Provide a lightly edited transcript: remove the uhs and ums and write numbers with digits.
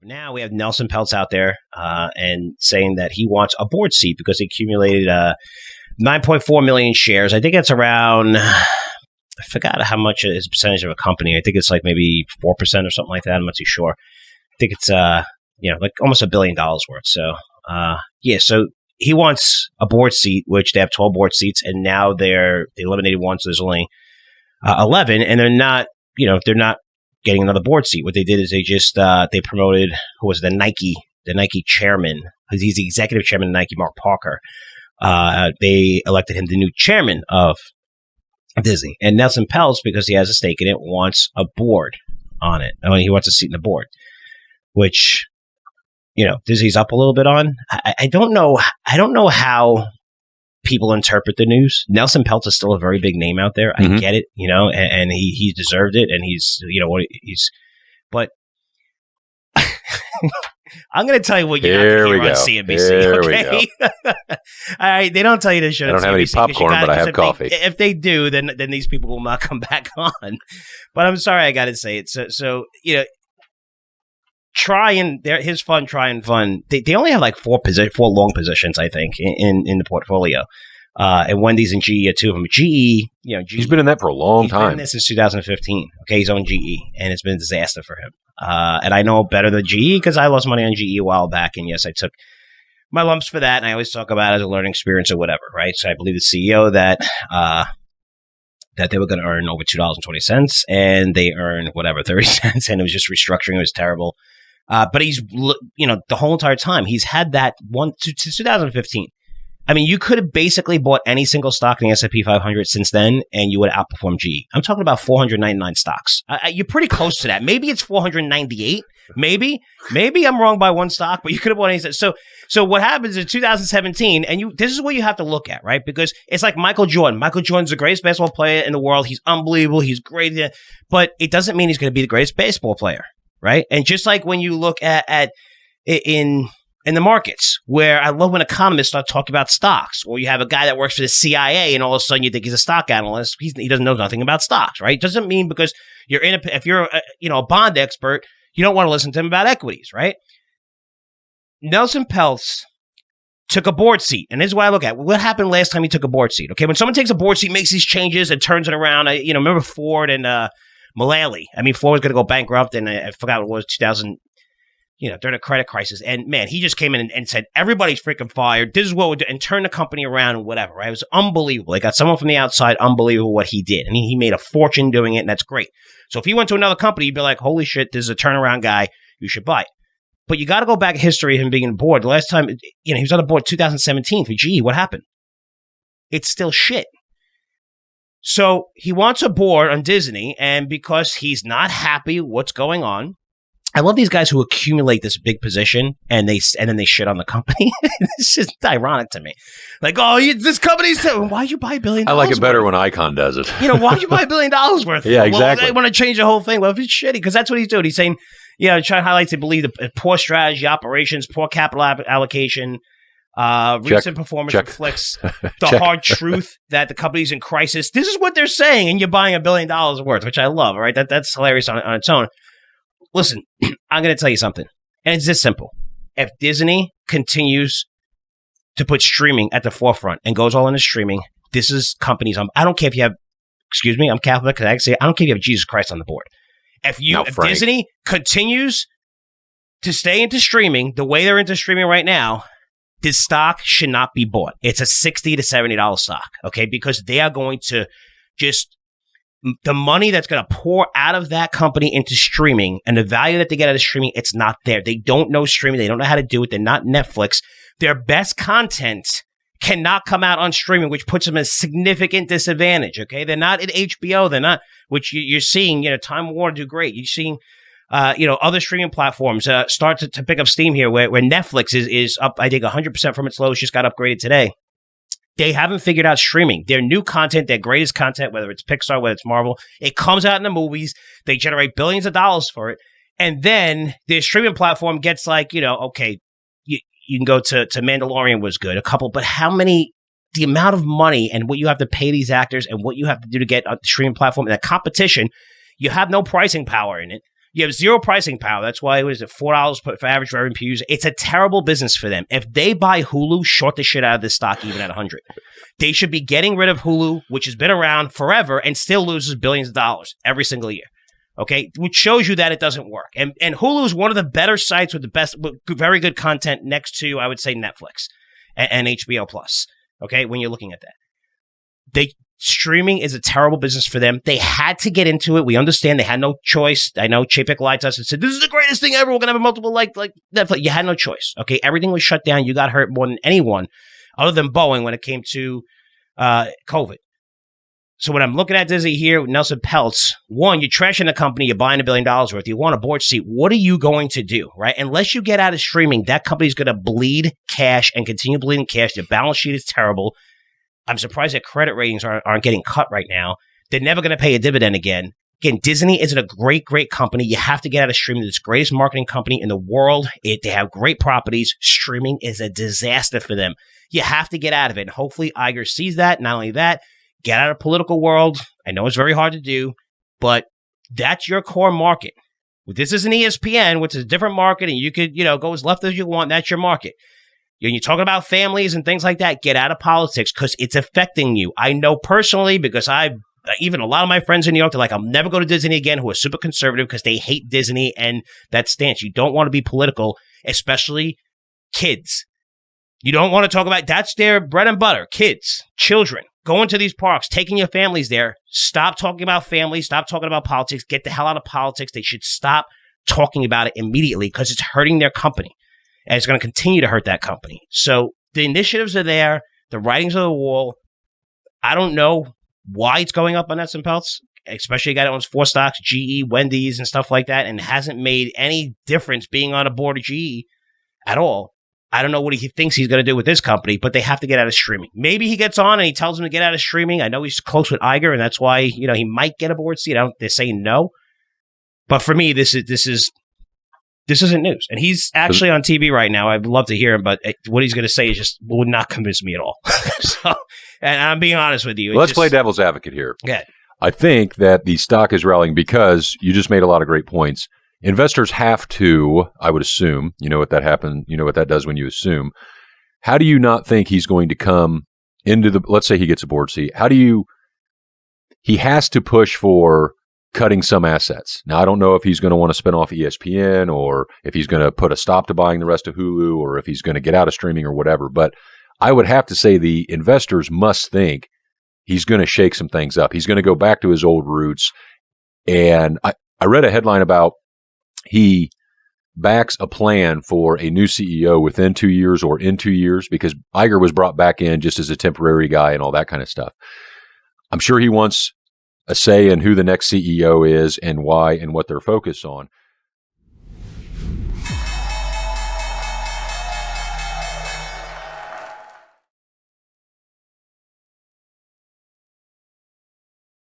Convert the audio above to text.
now we have Nelson Peltz out there and saying that he wants a board seat because he accumulated 9.4 million shares. I think it's around, I forgot how much is percentage of a company. I think it's like maybe 4% or something like that. I'm not too sure. I think it's like almost $1 billion worth. So so he wants a board seat, which they have 12 board seats, and now they eliminated one, so there's only 11, and they're not getting another board seat. What they did is they just they promoted who was the Nike chairman. He's the executive chairman of Nike, Mark Parker. They elected him the new chairman of Disney, and Nelson Peltz, because he has a stake in it, wants a board on it. I mean, he wants a seat in the board, which Disney's up a little bit on. I don't know how people interpret the news. Nelson Peltz is still a very big name out there. I get it, and he deserved it, and but I'm going to tell you what you're not going to hear on CNBC. Here okay? we go. All right, they don't tell you this shit. I don't have any popcorn, but I have coffee. If they do, then these people will not come back on. But I'm sorry, I got to say it. So his fund, Try and Fund, they only have like four long positions, I think, in the portfolio. And Wendy's and GE are two of them. GE, he's been in that for a long time. He's been in this since 2015. Okay, he's owned GE, and it's been a disaster for him. And I know better than GE because I lost money on GE a while back, and yes, I took my lumps for that, and I always talk about it as a learning experience or whatever, right? So I believe the CEO that they were going to earn over $2.20, and they earned whatever 30 cents, and it was just restructuring. It was terrible. But he's, the whole entire time, he's had that since 2015. I mean, you could have basically bought any single stock in the S&P 500 since then, and you would have outperformed GE. I'm talking about 499 stocks. You're pretty close to that. Maybe it's 498. Maybe I'm wrong by one stock, but you could have bought any. So what happens in 2017, and this is what you have to look at, right? Because it's like Michael Jordan. Michael Jordan's the greatest basketball player in the world. He's unbelievable. He's great. But it doesn't mean he's going to be the greatest baseball player, right? And just like when you look at in the markets, where I love when economists start talking about stocks, or you have a guy that works for the CIA and all of a sudden you think he's a stock analyst. He doesn't know nothing about stocks, right? Doesn't mean because if you're a bond expert, you don't want to listen to him about equities, right? Nelson Peltz took a board seat, and this is what I look at. What happened last time he took a board seat? Okay, when someone takes a board seat, makes these changes and turns it around. Remember Ford and Mullally. I mean, Ford was going to go bankrupt, and I forgot what it was, 2000. During a credit crisis. And man, he just came in and said, everybody's freaking fired. This is what we're doing, and turned the company around and whatever, right? It was unbelievable. They got someone from the outside, unbelievable what he did. And he made a fortune doing it, and that's great. So if he went to another company, you'd be like, holy shit, this is a turnaround guy. You should buy it. But you got to go back in history of him being on the board. The last time, he was on the board 2017 for GE. What happened? It's still shit. So he wants a board on Disney, and because he's not happy with what's going on, I love these guys who accumulate this big position and then they shit on the company. It's just ironic to me. Like, this company's why'd you buy $1 billion? I like it better when Icon does it. Why'd you buy $1 billion worth? Yeah, exactly. Well, they want to change the whole thing. Well, if it's shitty, because that's what he's doing. He's saying, trying to highlight to believe the poor strategy, operations, poor capital allocation. Recent performance reflects the hard truth that the company's in crisis. This is what they're saying, and you're buying $1 billion worth, which I love. All right, that's hilarious on its own. Listen, I'm going to tell you something, and it's this simple. If Disney continues to put streaming at the forefront and goes all into streaming, this is companies. I don't care if you have, I'm Catholic, I don't care if you have Jesus Christ on the board. If Disney continues to stay into streaming the way they're into streaming right now, this stock should not be bought. It's a $60 to $70 stock, okay? Because they are going to just... the money that's going to pour out of that company into streaming and the value that they get out of streaming, it's not there. They don't know streaming. They don't know how to do it. They're not Netflix. Their best content cannot come out on streaming, which puts them at a significant disadvantage. Okay. They're not at HBO. They're not, which you're seeing, Time Warner do great. You're seeing, other streaming platforms start to pick up steam here where Netflix is up, I think 100% from its lows, just got upgraded today. They haven't figured out streaming. Their new content, their greatest content, whether it's Pixar, whether it's Marvel, it comes out in the movies. They generate billions of dollars for it. And then their streaming platform gets okay, you can go to Mandalorian was good, a couple, but the amount of money and what you have to pay these actors and what you have to do to get on the streaming platform and the competition, you have no pricing power in it. You have zero pricing power. That's why it was at $4 for average revenue per user. It's a terrible business for them. If they buy Hulu, short the shit out of this stock even at 100. They should be getting rid of Hulu, which has been around forever and still loses billions of dollars every single year. Okay, which shows you that it doesn't work. And Hulu is one of the better sites with very good content next to, I would say, Netflix and HBO Plus. Okay, when you're looking at that. Streaming is a terrible business for them. They had to get into it. We understand they had no choice. I know Chapek lied to us and said, this is the greatest thing ever. We're going to have a multiple like Netflix. You had no choice. Okay, everything was shut down. You got hurt more than anyone other than Boeing when it came to COVID. So when I'm looking at Disney here with Nelson Peltz, one, you're trashing the company, you're buying $1 billion worth, you want a board seat. What are you going to do, right? Unless you get out of streaming, that company's going to bleed cash and continue bleeding cash. Their balance sheet is terrible. I'm surprised that credit ratings aren't getting cut right now. They're never going to pay a dividend again. Again, Disney is a great, great company. You have to get out of streaming. It's the greatest marketing company in the world. They have great properties. Streaming is a disaster for them. You have to get out of it. And hopefully Iger sees that. Not only that, get out of the political world. I know it's very hard to do, but that's your core market. This is an ESPN, which is a different market, and you could, go as left as you want. That's your market. When you're talking about families and things like that, get out of politics because it's affecting you. I know personally because even a lot of my friends in New York, they're like, I'll never go to Disney again, who are super conservative because they hate Disney and that stance. You don't want to be political, especially kids. You don't want to talk about, that's their bread and butter, kids, children. Going to these parks, taking your families there. Stop talking about families. Stop talking about politics. Get the hell out of politics. They should stop talking about it immediately because it's hurting their company. And it's going to continue to hurt that company. So the initiatives are there. The writings on the wall. I don't know why it's going up on Nelson Peltz, especially a guy that owns 4 stocks, GE, Wendy's, and stuff like that, and hasn't made any difference being on a board of GE at all. I don't know what he thinks he's going to do with this company, but they have to get out of streaming. Maybe he gets on and he tells them to get out of streaming. I know he's close with Iger, and that's why he might get a board seat. They're saying no, but for me, this isn't news. And he's actually on TV right now. I'd love to hear him, but what he's going to say would not convince me at all. So, and I'm being honest with you. Let's play devil's advocate here. Yeah. I think that the stock is rallying because you just made a lot of great points. Investors have to, I would assume, you know what that does when you assume. How do you not think he's going to come into let's say he gets a board seat. He has to push for cutting some assets. Now, I don't know if he's going to want to spin off ESPN or if he's going to put a stop to buying the rest of Hulu or if he's going to get out of streaming or whatever. But I would have to say the investors must think he's going to shake some things up. He's going to go back to his old roots. And I read a headline about he backs a plan for a new CEO within 2 years or in 2 years because Iger was brought back in just as a temporary guy and all that kind of stuff. I'm sure he wants a say in who the next CEO is and why and what they're focused on.